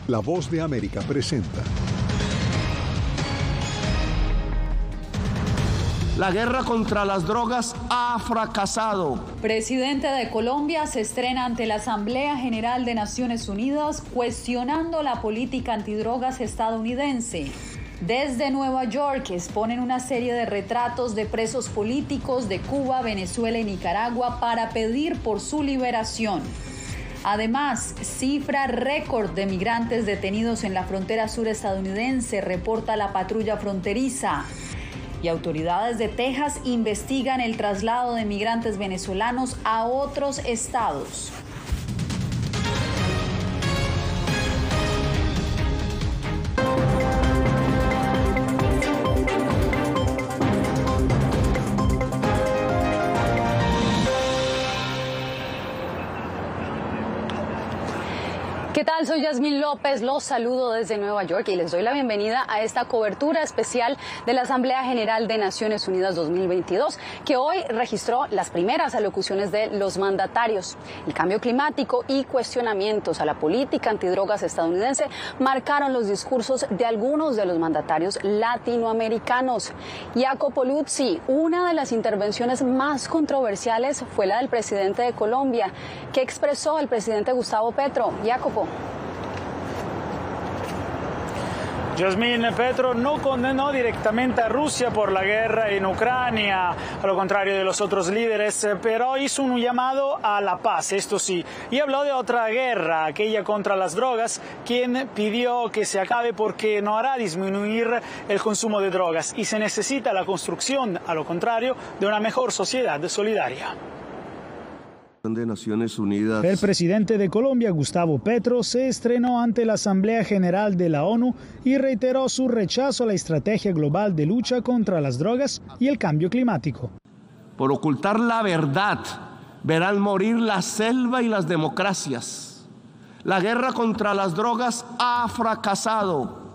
La Voz de América presenta. La guerra contra las drogas ha fracasado. Presidente de Colombia se estrena ante la Asamblea General de Naciones Unidas cuestionando la política antidrogas estadounidense. Desde Nueva York exponen una serie de retratos de presos políticos de Cuba, Venezuela y Nicaragua para pedir por su liberación. Además, cifra récord de migrantes detenidos en la frontera sur estadounidense, reporta la patrulla fronteriza. Y autoridades de Texas investigan el traslado de migrantes venezolanos a otros estados. ¿Qué tal? Soy Yasmín López, los saludo desde Nueva York y les doy la bienvenida a esta cobertura especial de la Asamblea General de Naciones Unidas 2022, que hoy registró las primeras alocuciones de los mandatarios. El cambio climático y cuestionamientos a la política antidrogas estadounidense marcaron los discursos de algunos de los mandatarios latinoamericanos. Jacopo Luzzi, una de las intervenciones más controversiales fue la del presidente de Colombia. ¿Qué expresó el presidente Gustavo Petro? Jacopo. Yasmín, Petro no condenó directamente a Rusia por la guerra en Ucrania, a lo contrario de los otros líderes, pero hizo un llamado a la paz, esto sí, y habló de otra guerra, aquella contra las drogas, quien pidió que se acabe porque no hará disminuir el consumo de drogas y se necesita la construcción, a lo contrario, de una mejor sociedad solidaria. De Naciones Unidas. El presidente de Colombia, Gustavo Petro, se estrenó ante la Asamblea General de la ONU y reiteró su rechazo a la estrategia global de lucha contra las drogas y el cambio climático. Por ocultar la verdad, verán morir la selva y las democracias. La guerra contra las drogas ha fracasado.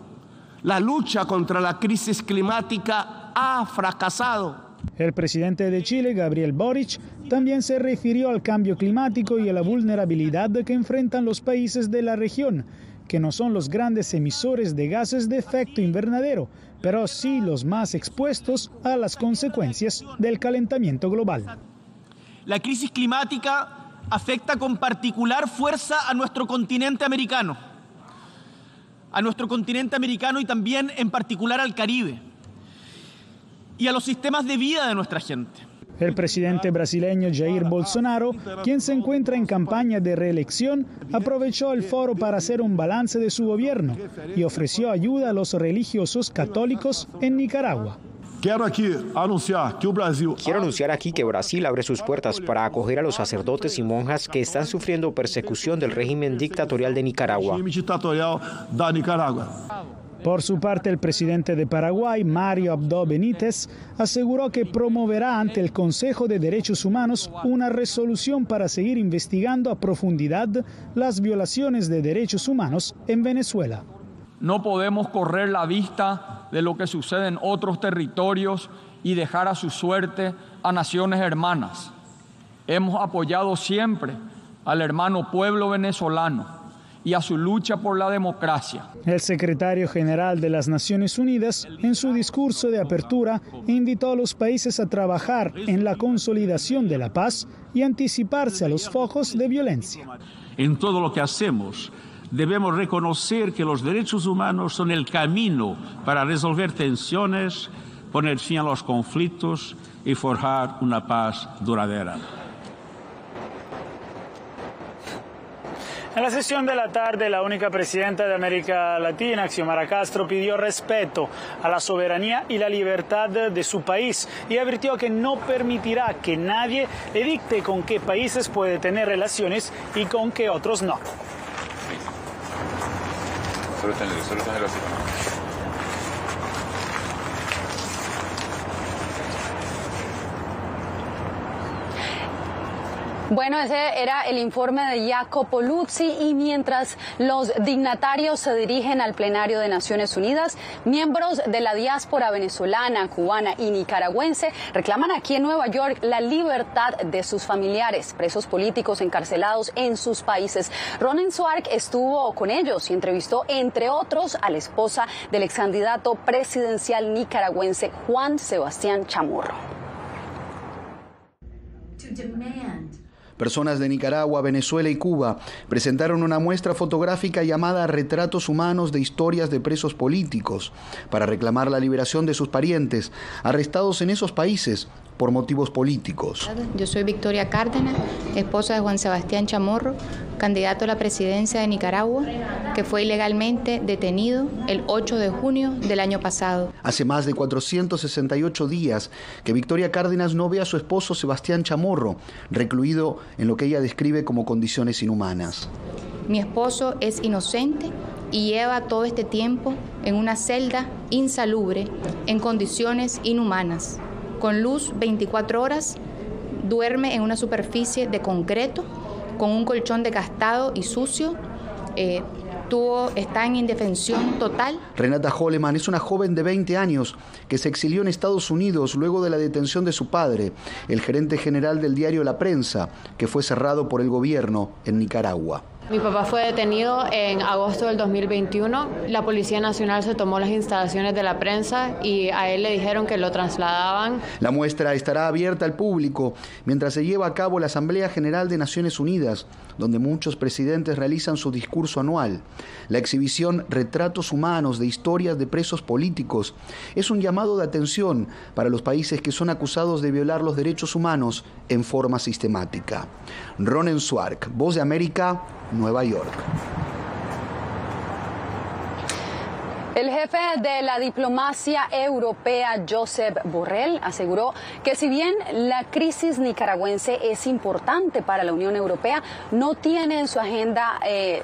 La lucha contra la crisis climática ha fracasado. El presidente de Chile, Gabriel Boric, también se refirió al cambio climático y a la vulnerabilidad que enfrentan los países de la región, que no son los grandes emisores de gases de efecto invernadero, pero sí los más expuestos a las consecuencias del calentamiento global. La crisis climática afecta con particular fuerza a nuestro continente americano y también en particular al Caribe y a los sistemas de vida de nuestra gente. El presidente brasileño Jair Bolsonaro, quien se encuentra en campaña de reelección, aprovechó el foro para hacer un balance de su gobierno y ofreció ayuda a los religiosos católicos en Nicaragua. Quiero anunciar aquí que Brasil abre sus puertas para acoger a los sacerdotes y monjas que están sufriendo persecución del régimen dictatorial de Nicaragua. Por su parte, el presidente de Paraguay, Mario Abdo Benítez, aseguró que promoverá ante el Consejo de Derechos Humanos una resolución para seguir investigando a profundidad las violaciones de derechos humanos en Venezuela. No podemos correr la vista de lo que sucede en otros territorios y dejar a su suerte a naciones hermanas. Hemos apoyado siempre al hermano pueblo venezolano y a su lucha por la democracia. El secretario general de las Naciones Unidas, en su discurso de apertura, invitó a los países a trabajar en la consolidación de la paz y anticiparse a los focos de violencia. En todo lo que hacemos, debemos reconocer que los derechos humanos son el camino para resolver tensiones, poner fin a los conflictos y forjar una paz duradera. En la sesión de la tarde, la única presidenta de América Latina, Xiomara Castro, pidió respeto a la soberanía y la libertad de su país y advirtió que no permitirá que nadie le dicte con qué países puede tener relaciones y con qué otros no. Bueno, ese era el informe de Jacopo Luzzi, y mientras los dignatarios se dirigen al plenario de Naciones Unidas, miembros de la diáspora venezolana, cubana y nicaragüense reclaman aquí en Nueva York la libertad de sus familiares, presos políticos encarcelados en sus países. Ronen Suark estuvo con ellos y entrevistó, entre otros, a la esposa del ex candidato presidencial nicaragüense Juan Sebastián Chamorro. Personas de Nicaragua, Venezuela y Cuba presentaron una muestra fotográfica llamada Retratos Humanos de Historias de Presos Políticos para reclamar la liberación de sus parientes arrestados en esos países por motivos políticos. Yo soy Victoria Cárdenas, esposa de Juan Sebastián Chamorro, candidato a la presidencia de Nicaragua, que fue ilegalmente detenido el 8 de junio del año pasado. Hace más de 468 días que Victoria Cárdenas no ve a su esposo Sebastián Chamorro, recluido en lo que ella describe como condiciones inhumanas. Mi esposo es inocente y lleva todo este tiempo en una celda insalubre, en condiciones inhumanas. Con luz 24 horas, duerme en una superficie de concreto, con un colchón desgastado y sucio, está en indefensión total. Renata Holleman es una joven de 20 años que se exilió en Estados Unidos luego de la detención de su padre, el gerente general del diario La Prensa, que fue cerrado por el gobierno en Nicaragua. Mi papá fue detenido en agosto del 2021. La Policía Nacional se tomó las instalaciones de La Prensa y a él le dijeron que lo trasladaban. La muestra estará abierta al público mientras se lleva a cabo la Asamblea General de Naciones Unidas, donde muchos presidentes realizan su discurso anual. La exhibición Retratos Humanos de Historias de Presos Políticos es un llamado de atención para los países que son acusados de violar los derechos humanos en forma sistemática. Ronen Suark, Voz de América, Nueva York. El jefe de la diplomacia europea, Josep Borrell, aseguró que si bien la crisis nicaragüense es importante para la Unión Europea, no tiene en su agenda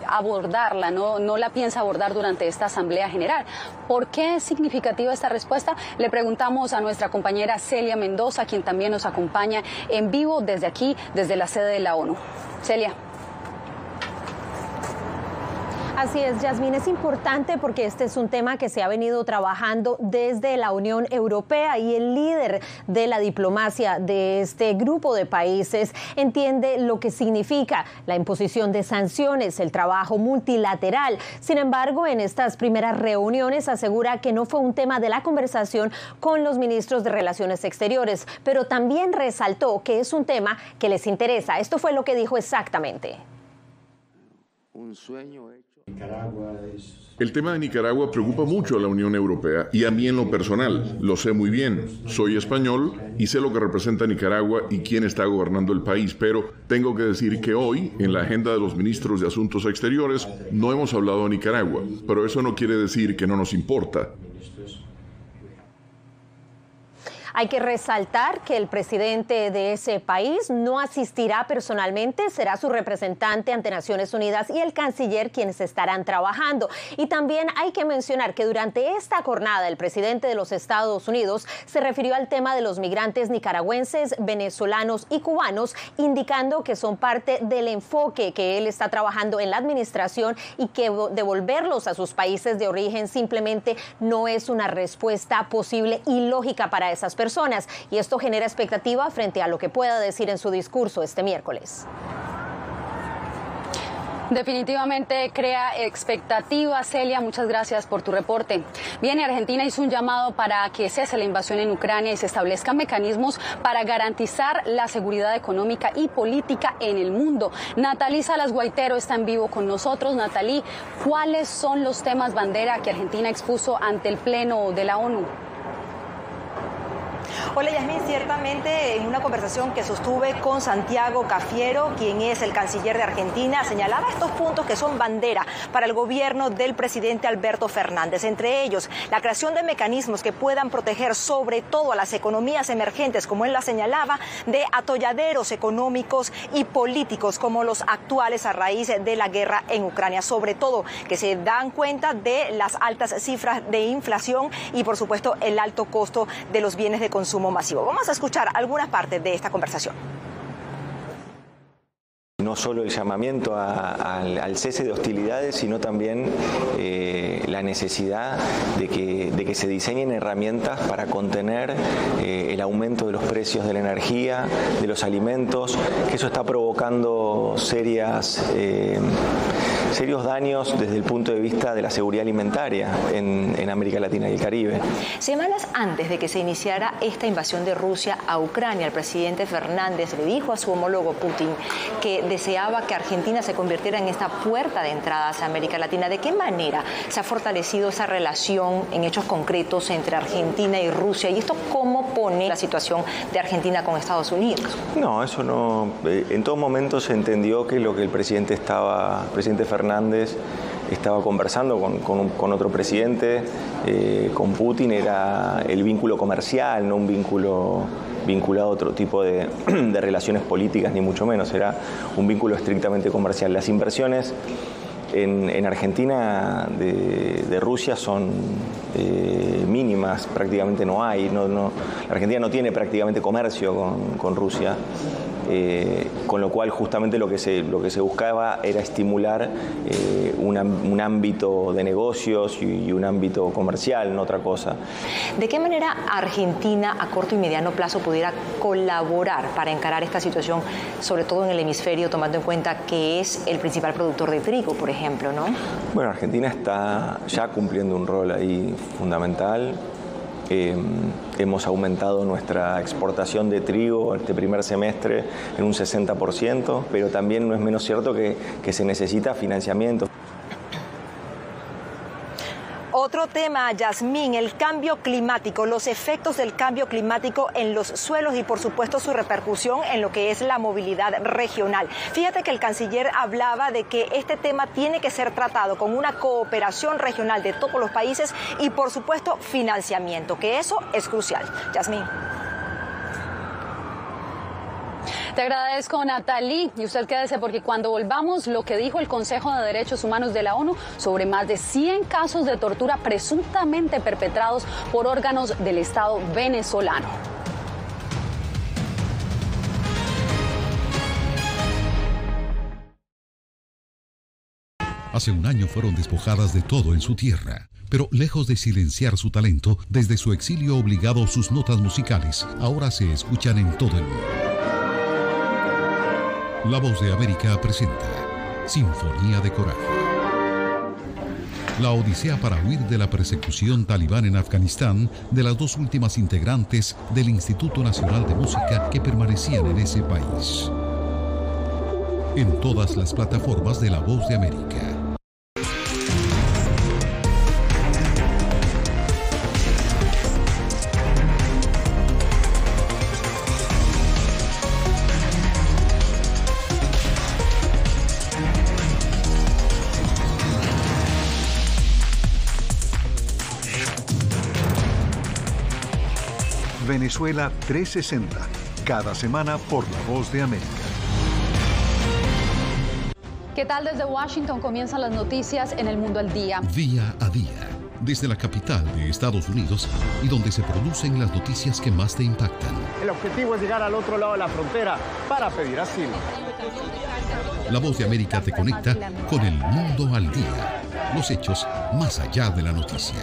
abordarla, no la piensa abordar durante esta Asamblea General. ¿Por qué es significativa esta respuesta? Le preguntamos a nuestra compañera Celia Mendoza, quien también nos acompaña en vivo desde aquí, desde la sede de la ONU. Celia. Así es, Yasmín, es importante porque este es un tema que se ha venido trabajando desde la Unión Europea y el líder de la diplomacia de este grupo de países entiende lo que significa la imposición de sanciones, el trabajo multilateral. Sin embargo, en estas primeras reuniones asegura que no fue un tema de la conversación con los ministros de Relaciones Exteriores, pero también resaltó que es un tema que les interesa. Esto fue lo que dijo exactamente. Un sueño hecho. El tema de Nicaragua preocupa mucho a la Unión Europea y a mí en lo personal. Lo sé muy bien. Soy español y sé lo que representa Nicaragua y quién está gobernando el país, pero tengo que decir que hoy, en la agenda de los ministros de Asuntos Exteriores, no hemos hablado de Nicaragua, pero eso no quiere decir que no nos importa. Hay que resaltar que el presidente de ese país no asistirá personalmente, será su representante ante Naciones Unidas y el canciller quienes estarán trabajando. Y también hay que mencionar que durante esta jornada el presidente de los Estados Unidos se refirió al tema de los migrantes nicaragüenses, venezolanos y cubanos, indicando que son parte del enfoque que él está trabajando en la administración y que devolverlos a sus países de origen simplemente no es una respuesta posible y lógica para esas personas. Y esto genera expectativa frente a lo que pueda decir en su discurso este miércoles. Definitivamente crea expectativa. Celia, muchas gracias por tu reporte. Bien, Argentina hizo un llamado para que cese la invasión en Ucrania y se establezcan mecanismos para garantizar la seguridad económica y política en el mundo. Natalí Salas Guaitero está en vivo con nosotros. Natalí, ¿cuáles son los temas bandera que Argentina expuso ante el Pleno de la ONU? Hola, Yasmín, ciertamente en una conversación que sostuve con Santiago Cafiero, quien es el canciller de Argentina, señalaba estos puntos que son bandera para el gobierno del presidente Alberto Fernández. Entre ellos, la creación de mecanismos que puedan proteger sobre todo a las economías emergentes, como él la señalaba, de atolladeros económicos y políticos como los actuales a raíz de la guerra en Ucrania. Sobre todo, que se dan cuenta de las altas cifras de inflación y, por supuesto, el alto costo de los bienes de consumo masivo. Vamos a escuchar algunas partes de esta conversación. No solo el llamamiento al cese de hostilidades, sino también la necesidad de que se diseñen herramientas para contener el aumento de los precios de la energía, de los alimentos, que eso está provocando serios daños desde el punto de vista de la seguridad alimentaria en América Latina y el Caribe. Semanas antes de que se iniciara esta invasión de Rusia a Ucrania, el presidente Fernández le dijo a su homólogo Putin que deseaba que Argentina se convirtiera en esta puerta de entrada hacia América Latina. ¿De qué manera se ha fortalecido esa relación en hechos concretos entre Argentina y Rusia? ¿Y esto cómo pone la situación de Argentina con Estados Unidos? No, eso no. En todo momento se entendió que lo que el presidente Fernández estaba conversando con otro presidente, con Putin, era el vínculo comercial, no un vínculo vinculado a otro tipo de relaciones políticas, ni mucho menos, era un vínculo estrictamente comercial. Las inversiones en Argentina de Rusia son mínimas, prácticamente no hay. La Argentina no tiene prácticamente comercio con Rusia. Con lo cual justamente lo que se buscaba era estimular un ámbito de negocios y un ámbito comercial, no otra cosa. ¿De qué manera Argentina a corto y mediano plazo pudiera colaborar para encarar esta situación, sobre todo en el hemisferio, tomando en cuenta que es el principal productor de trigo, por ejemplo, ¿no? Bueno, Argentina está ya cumpliendo un rol ahí fundamental. Hemos aumentado nuestra exportación de trigo este primer semestre en un 60%, pero también no es menos cierto que se necesita financiamiento. Otro tema, Yasmín, el cambio climático, los efectos del cambio climático en los suelos y, por supuesto, su repercusión en lo que es la movilidad regional. Fíjate que el canciller hablaba de que este tema tiene que ser tratado con una cooperación regional de todos los países y, por supuesto, financiamiento, que eso es crucial. Yasmín. Te agradezco, Natalie, y usted quédese porque cuando volvamos, lo que dijo el Consejo de Derechos Humanos de la ONU sobre más de 100 casos de tortura presuntamente perpetrados por órganos del Estado venezolano. Hace un año fueron despojadas de todo en su tierra. Pero lejos de silenciar su talento, desde su exilio obligado, sus notas musicales ahora se escuchan en todo el mundo. La Voz de América presenta Sinfonía de Coraje. La odisea para huir de la persecución talibán en Afganistán de las dos últimas integrantes del Instituto Nacional de Música que permanecían en ese país. En todas las plataformas de La Voz de América. Venezuela 360, cada semana por La Voz de América. ¿Qué tal? Desde Washington comienzan las noticias en El Mundo al Día. Día a día, desde la capital de Estados Unidos y donde se producen las noticias que más te impactan. El objetivo es llegar al otro lado de la frontera para pedir asilo. La Voz de América te conecta con El Mundo al Día. Los hechos más allá de la noticia.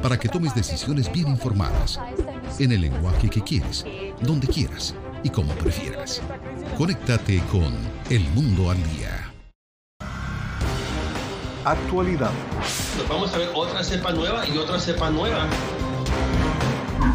Para que tomes decisiones bien informadas. En el lenguaje que quieres, donde quieras y como prefieras. Conéctate con El Mundo al Día. Actualidad. Nos vamos a ver otra cepa nueva y otra cepa nueva.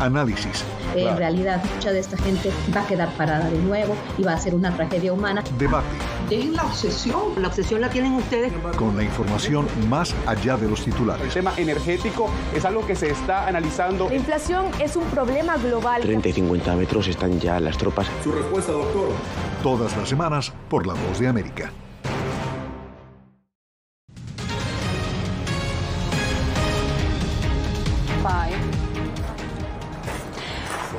Análisis. En realidad, mucha de esta gente va a quedar parada de nuevo y va a ser una tragedia humana. Debate. Dejen la obsesión. La obsesión la tienen ustedes. Con la información más allá de los titulares. El tema energético es algo que se está analizando. La inflación es un problema global. 30 y 50 metros están ya las tropas. Su respuesta, doctor. Todas las semanas por La Voz de América.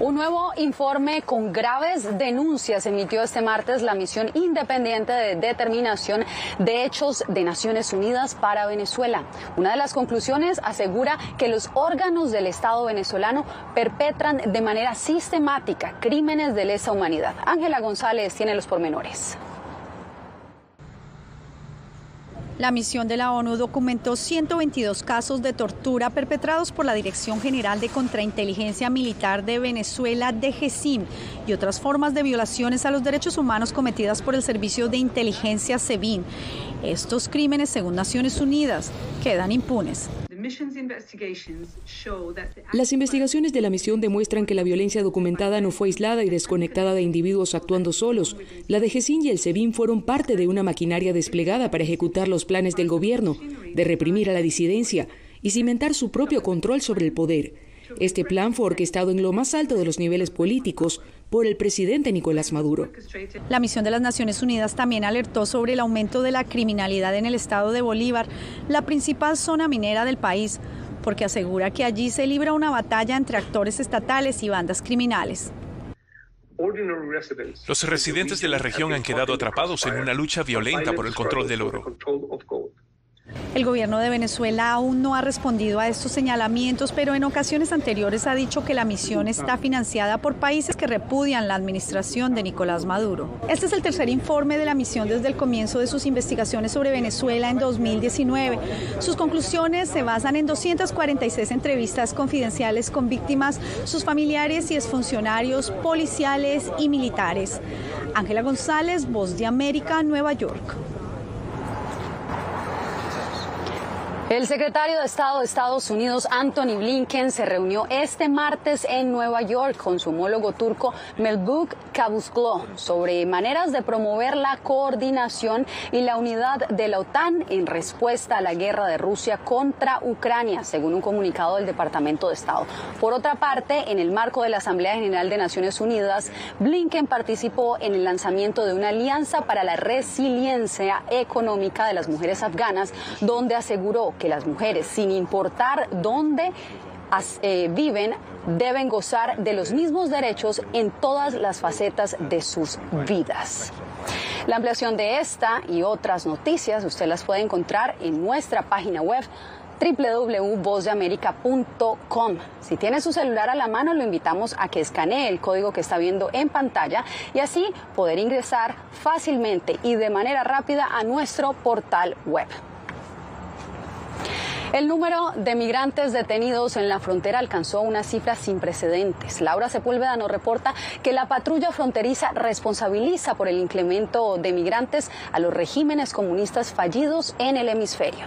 Un nuevo informe con graves denuncias emitió este martes la Misión Independiente de Determinación de Hechos de Naciones Unidas para Venezuela. Una de las conclusiones asegura que los órganos del Estado venezolano perpetran de manera sistemática crímenes de lesa humanidad. Ángela González tiene los pormenores. La misión de la ONU documentó 122 casos de tortura perpetrados por la Dirección General de Contrainteligencia Militar de Venezuela, DGCIM, y otras formas de violaciones a los derechos humanos cometidas por el Servicio de Inteligencia SEBIN. Estos crímenes, según Naciones Unidas, quedan impunes. Las investigaciones de la misión demuestran que la violencia documentada no fue aislada y desconectada de individuos actuando solos. La DGCIM y el SEBIN fueron parte de una maquinaria desplegada para ejecutar los planes del gobierno, de reprimir a la disidencia y cimentar su propio control sobre el poder. Este plan fue orquestado en lo más alto de los niveles políticos por el presidente Nicolás Maduro. La misión de las Naciones Unidas también alertó sobre el aumento de la criminalidad en el estado de Bolívar, la principal zona minera del país, porque asegura que allí se libra una batalla entre actores estatales y bandas criminales. Los residentes de la región han quedado atrapados en una lucha violenta por el control del oro. El gobierno de Venezuela aún no ha respondido a estos señalamientos, pero en ocasiones anteriores ha dicho que la misión está financiada por países que repudian la administración de Nicolás Maduro. Este es el tercer informe de la misión desde el comienzo de sus investigaciones sobre Venezuela en 2019. Sus conclusiones se basan en 246 entrevistas confidenciales con víctimas, sus familiares y exfuncionarios policiales y militares. Ángela González, Voz de América, Nueva York. El secretario de Estado de Estados Unidos, Antony Blinken, se reunió este martes en Nueva York con su homólogo turco Mevlut Cavusoglu sobre maneras de promover la coordinación y la unidad de la OTAN en respuesta a la guerra de Rusia contra Ucrania, según un comunicado del Departamento de Estado. Por otra parte, en el marco de la Asamblea General de Naciones Unidas, Blinken participó en el lanzamiento de una alianza para la resiliencia económica de las mujeres afganas, donde aseguró que las mujeres, sin importar dónde viven, deben gozar de los mismos derechos en todas las facetas de sus vidas. La ampliación de esta y otras noticias usted las puede encontrar en nuestra página web www.vozdeamerica.com. Si tiene su celular a la mano, lo invitamos a que escanee el código que está viendo en pantalla y así poder ingresar fácilmente y de manera rápida a nuestro portal web. El número de migrantes detenidos en la frontera alcanzó una cifra sin precedentes. Laura Sepúlveda nos reporta que la patrulla fronteriza responsabiliza por el incremento de migrantes a los regímenes comunistas fallidos en el hemisferio.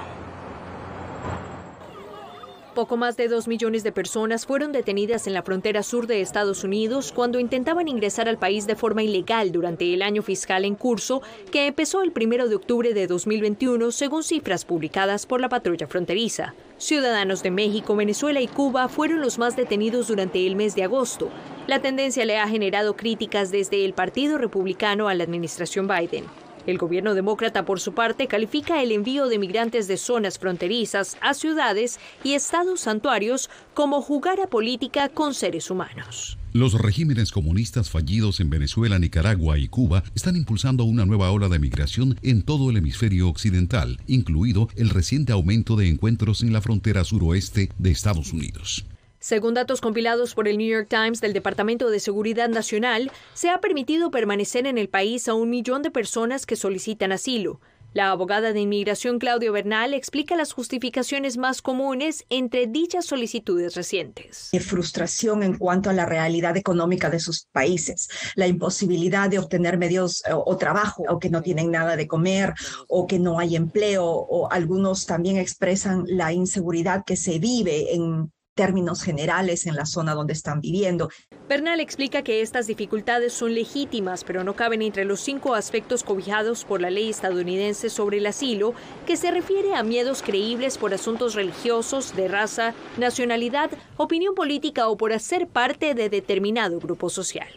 Poco más de 2 millones de personas fueron detenidas en la frontera sur de Estados Unidos cuando intentaban ingresar al país de forma ilegal durante el año fiscal en curso, que empezó el 1 de octubre de 2021, según cifras publicadas por la patrulla fronteriza. Ciudadanos de México, Venezuela y Cuba fueron los más detenidos durante el mes de agosto. La tendencia le ha generado críticas desde el Partido Republicano a la administración Biden. El gobierno demócrata, por su parte, califica el envío de migrantes de zonas fronterizas a ciudades y estados santuarios como jugar a política con seres humanos. Los regímenes comunistas fallidos en Venezuela, Nicaragua y Cuba están impulsando una nueva ola de migración en todo el hemisferio occidental, incluido el reciente aumento de encuentros en la frontera suroeste de Estados Unidos. Según datos compilados por el New York Times del Departamento de Seguridad Nacional, se ha permitido permanecer en el país a 1 millón de personas que solicitan asilo. La abogada de inmigración Claudia Bernal explica las justificaciones más comunes entre dichas solicitudes recientes. Frustración en cuanto a la realidad económica de sus países, la imposibilidad de obtener medios o trabajo, o que no tienen nada de comer, o que no hay empleo, o algunos también expresan la inseguridad que se vive en términos generales en la zona donde están viviendo. Bernal explica que estas dificultades son legítimas, pero no caben entre los 5 aspectos cobijados por la ley estadounidense sobre el asilo, que se refiere a miedos creíbles por asuntos religiosos, de raza, nacionalidad, opinión política o por hacer parte de determinado grupo social.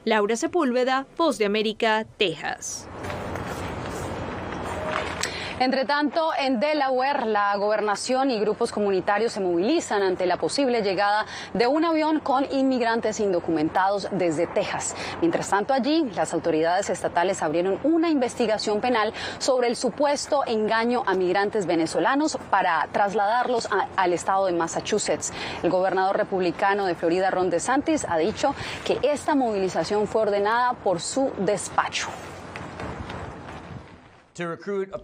Laura Sepúlveda, Voz de América, Texas. Entre tanto, en Delaware, la gobernación y grupos comunitarios se movilizan ante la posible llegada de un avión con inmigrantes indocumentados desde Texas. Mientras tanto, allí, las autoridades estatales abrieron una investigación penal sobre el supuesto engaño a migrantes venezolanos para trasladarlos al estado de Massachusetts. El gobernador republicano de Florida, Ron DeSantis, ha dicho que esta movilización fue ordenada por su despacho.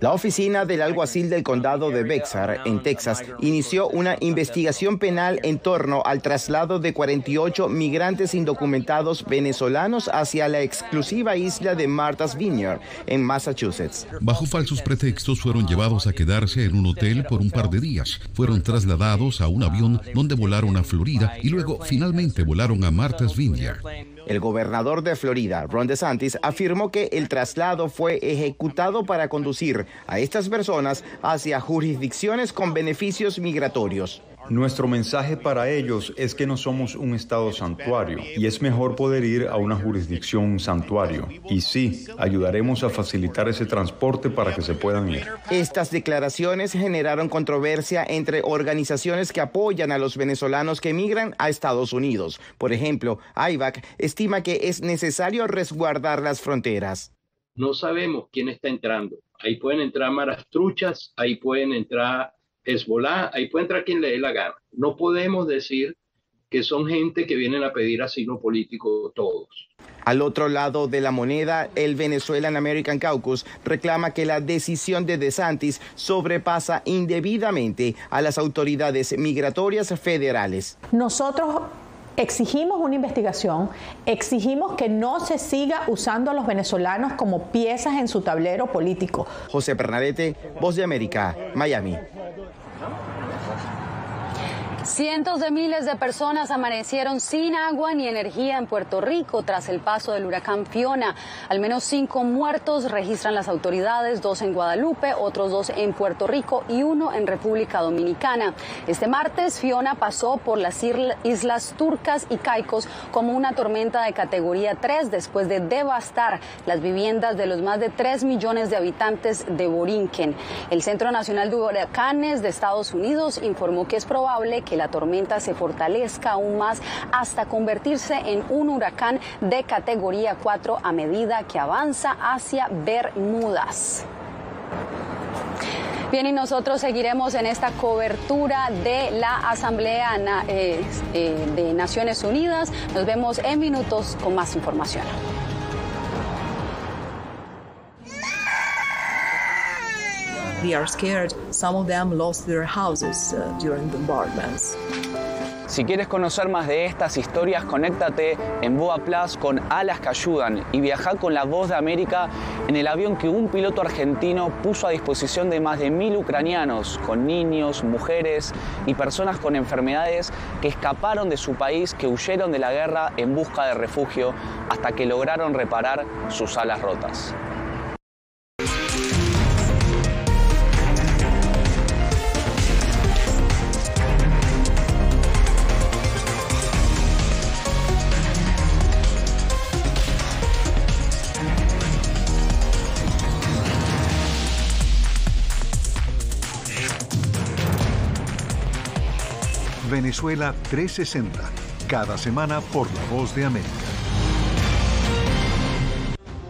La oficina del alguacil del condado de Bexar, en Texas, inició una investigación penal en torno al traslado de 48 migrantes indocumentados venezolanos hacia la exclusiva isla de Martha's Vineyard, en Massachusetts. Bajo falsos pretextos fueron llevados a quedarse en un hotel por un par de días. Fueron trasladados a un avión donde volaron a Florida y luego finalmente volaron a Martha's Vineyard. El gobernador de Florida, Ron DeSantis, afirmó que el traslado fue ejecutado para conducir a estas personas hacia jurisdicciones con beneficios migratorios. Nuestro mensaje para ellos es que no somos un estado santuario y es mejor poder ir a una jurisdicción santuario. Y sí, ayudaremos a facilitar ese transporte para que se puedan ir. Estas declaraciones generaron controversia entre organizaciones que apoyan a los venezolanos que emigran a Estados Unidos. Por ejemplo, AIVAC estima que es necesario resguardar las fronteras. No sabemos quién está entrando. Ahí pueden entrar maras truchas, ahí pueden entrar Hezbollah, ahí puede entrar quien le dé la gana. No podemos decir que son gente que vienen a pedir asilo político todos. Al otro lado de la moneda, el Venezuelan American Caucus reclama que la decisión de DeSantis sobrepasa indebidamente a las autoridades migratorias federales. Nosotros exigimos una investigación, exigimos que no se siga usando a los venezolanos como piezas en su tablero político. José Bernadette, Voz de América, Miami. Cientos de miles de personas amanecieron sin agua ni energía en Puerto Rico tras el paso del huracán Fiona. Al menos 5 muertos registran las autoridades, 2 en Guadalupe, otros 2 en Puerto Rico y 1 en República Dominicana. Este martes, Fiona pasó por las islas Turcas y Caicos como una tormenta de categoría 3 después de devastar las viviendas de los más de 3 millones de habitantes de Borinquen. El Centro Nacional de Huracanes de Estados Unidos informó que es probable que la tormenta se fortalezca aún más hasta convertirse en un huracán de categoría 4 a medida que avanza hacia Bermudas. Bien, y nosotros seguiremos en esta cobertura de la Asamblea de Naciones Unidas. Nos vemos en minutos con más información. They are scared. Some of them lost their houses during the bombardments. Si quieres conocer más de estas historias, conéctate en Boa Plus con Alas que Ayudan y viaja con la Voz de América en el avión que un piloto argentino puso a disposición de más de 1000 ucranianos, con niños, mujeres y personas con enfermedades que escaparon de su país, que huyeron de la guerra en busca de refugio hasta que lograron reparar sus alas rotas. Venezuela 360, cada semana por La Voz de América.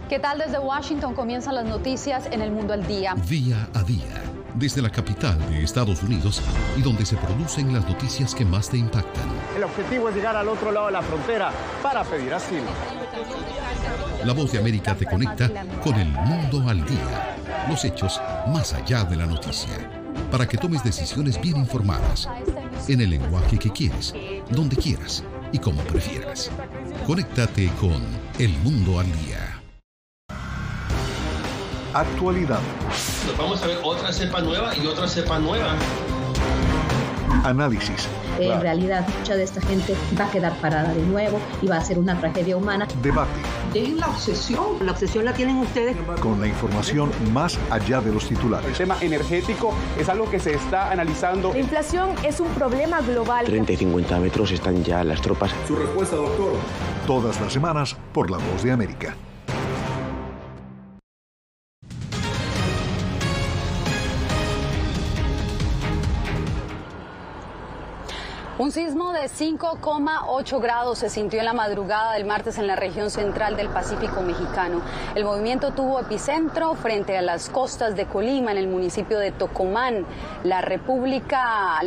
¿Qué tal? Desde Washington comienzan las noticias en El Mundo al Día. Día a día, desde la capital de Estados Unidos y donde se producen las noticias que más te impactan. El objetivo es llegar al otro lado de la frontera para pedir asilo. La Voz de América te conecta con El Mundo al Día. Los hechos más allá de la noticia. Para que tomes decisiones bien informadas, en el lenguaje que quieres, donde quieras y como prefieras. Conéctate con El Mundo al Día. Actualidad. Nos vamos a ver otra cepa nueva y otra cepa nueva. Análisis. En realidad, mucha de esta gente va a quedar parada de nuevo y va a ser una tragedia humana. Debate. Dejen la obsesión. La obsesión la tienen ustedes. Con la información más allá de los titulares. El tema energético es algo que se está analizando. La inflación es un problema global. 30 y 50 metros están ya las tropas. Su respuesta, doctor. Todas las semanas por La Voz de América. Un sismo de 5,8 grados se sintió en la madrugada del martes en la región central del Pacífico mexicano. El movimiento tuvo epicentro frente a las costas de Colima, en el municipio de Tocomán. La réplica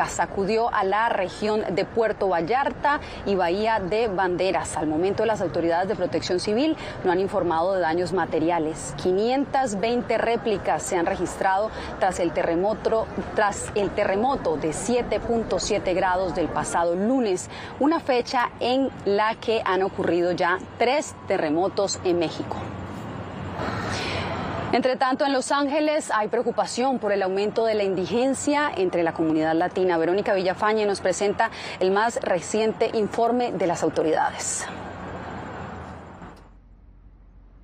sacudió a la región de Puerto Vallarta y Bahía de Banderas. Al momento, las autoridades de protección civil no han informado de daños materiales. 520 réplicas se han registrado tras el terremoto de 7.7 grados del pasado lunes, una fecha en la que han ocurrido ya 3 terremotos en México. Entre tanto, en Los Ángeles hay preocupación por el aumento de la indigencia entre la comunidad latina. Verónica Villafañe nos presenta el más reciente informe de las autoridades.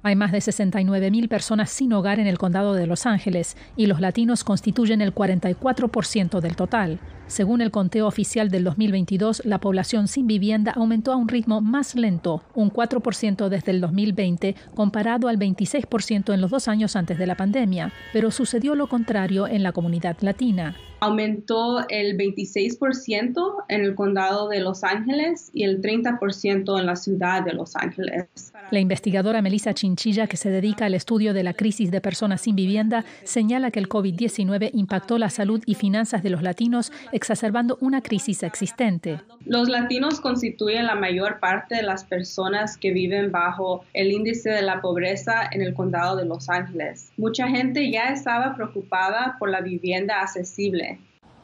Hay más de 69.000 personas sin hogar en el condado de Los Ángeles y los latinos constituyen el 44% del total. Según el conteo oficial del 2022, la población sin vivienda aumentó a un ritmo más lento, un 4% desde el 2020, comparado al 26% en los 2 años antes de la pandemia, pero sucedió lo contrario en la comunidad latina. Aumentó el 26% en el condado de Los Ángeles y el 30% en la ciudad de Los Ángeles. La investigadora Melissa Chinchilla, que se dedica al estudio de la crisis de personas sin vivienda, señala que el COVID-19 impactó la salud y finanzas de los latinos, exacerbando una crisis existente. Los latinos constituyen la mayor parte de las personas que viven bajo el índice de la pobreza en el condado de Los Ángeles. Mucha gente ya estaba preocupada por la vivienda accesible.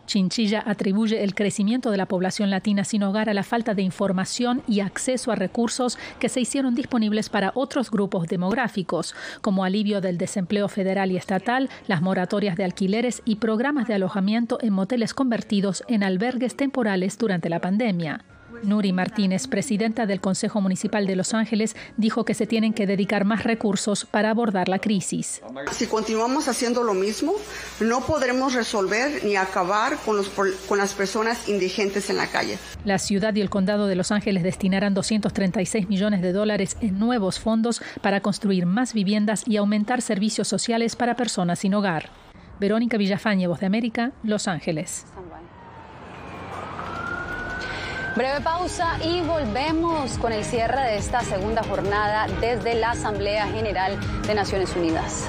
Chinchilla atribuye el crecimiento de la población latina sin hogar a la falta de información y acceso a recursos que se hicieron disponibles para otros grupos demográficos, como alivio del desempleo federal y estatal, las moratorias de alquileres y programas de alojamiento en moteles convertidos en albergues temporales durante la pandemia. Nuri Martínez, presidenta del Consejo Municipal de Los Ángeles, dijo que se tienen que dedicar más recursos para abordar la crisis. Si continuamos haciendo lo mismo, no podremos resolver ni acabar con las personas indigentes en la calle. La ciudad y el condado de Los Ángeles destinarán $236 millones en nuevos fondos para construir más viviendas y aumentar servicios sociales para personas sin hogar. Verónica Villafañe, Voz de América, Los Ángeles. Breve pausa y volvemos con el cierre de esta segunda jornada desde la Asamblea General de Naciones Unidas.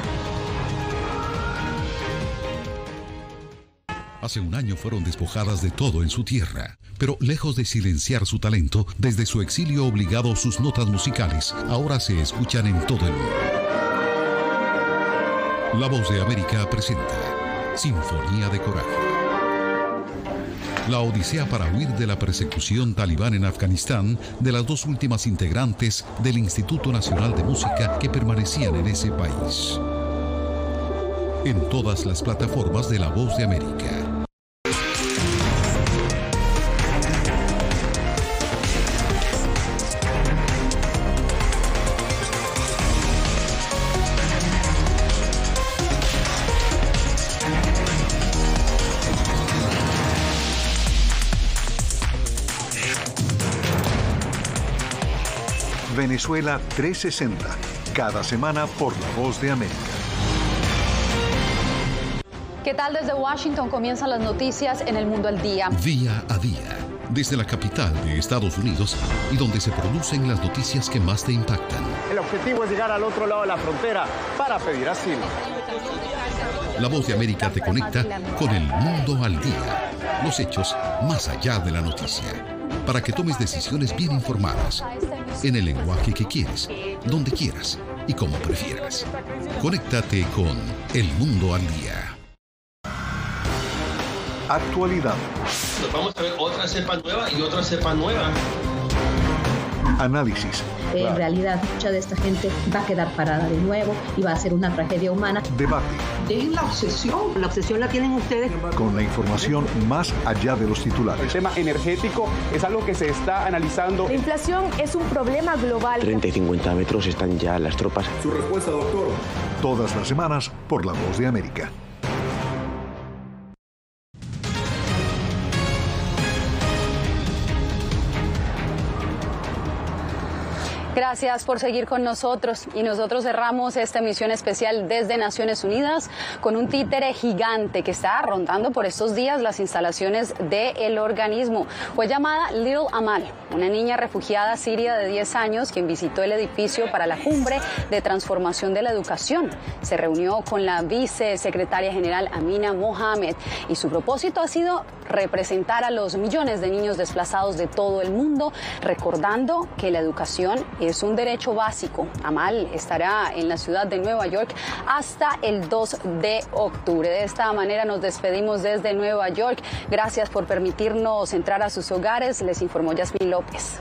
Hace un año fueron despojadas de todo en su tierra, pero lejos de silenciar su talento, desde su exilio obligado sus notas musicales ahora se escuchan en todo el mundo. La Voz de América presenta Sinfonía de Coraje. La odisea para huir de la persecución talibán en Afganistán de las 2 últimas integrantes del Instituto Nacional de Música que permanecían en ese país. En todas las plataformas de La Voz de América. Venezuela 360, cada semana por La Voz de América. ¿Qué tal? Desde Washington comienzan las noticias en El Mundo al Día. Día a día, desde la capital de Estados Unidos y donde se producen las noticias que más te impactan. El objetivo es llegar al otro lado de la frontera para pedir asilo. La Voz de América te conecta con El Mundo al Día. Los hechos más allá de la noticia. Para que tomes decisiones bien informadas, en el lenguaje que quieres, donde quieras y como prefieras. Conéctate con El Mundo al Día. Actualidad. Nos vamos a ver otra cepa nueva y otra cepa nueva. Análisis. En realidad, mucha de esta gente va a quedar parada de nuevo y va a ser una tragedia humana. Debate. Dejen la obsesión. La obsesión la tienen ustedes. Con la información más allá de los titulares. El tema energético es algo que se está analizando. La inflación es un problema global. 30 y 50 metros están ya las tropas. Su respuesta, doctor. Todas las semanas por La Voz de América. Gracias por seguir con nosotros, y nosotros cerramos esta emisión especial desde Naciones Unidas con un títere gigante que está rondando por estos días las instalaciones del organismo. Fue llamada Little Amal, una niña refugiada siria de 10 años quien visitó el edificio para la cumbre de transformación de la educación. Se reunió con la vicesecretaria general Amina Mohamed y su propósito ha sido representar a los millones de niños desplazados de todo el mundo, recordando que la educación es un derecho básico. Amal estará en la ciudad de Nueva York hasta el 2 de octubre. De esta manera nos despedimos desde Nueva York. Gracias por permitirnos entrar a sus hogares. Les informó Yasmín López.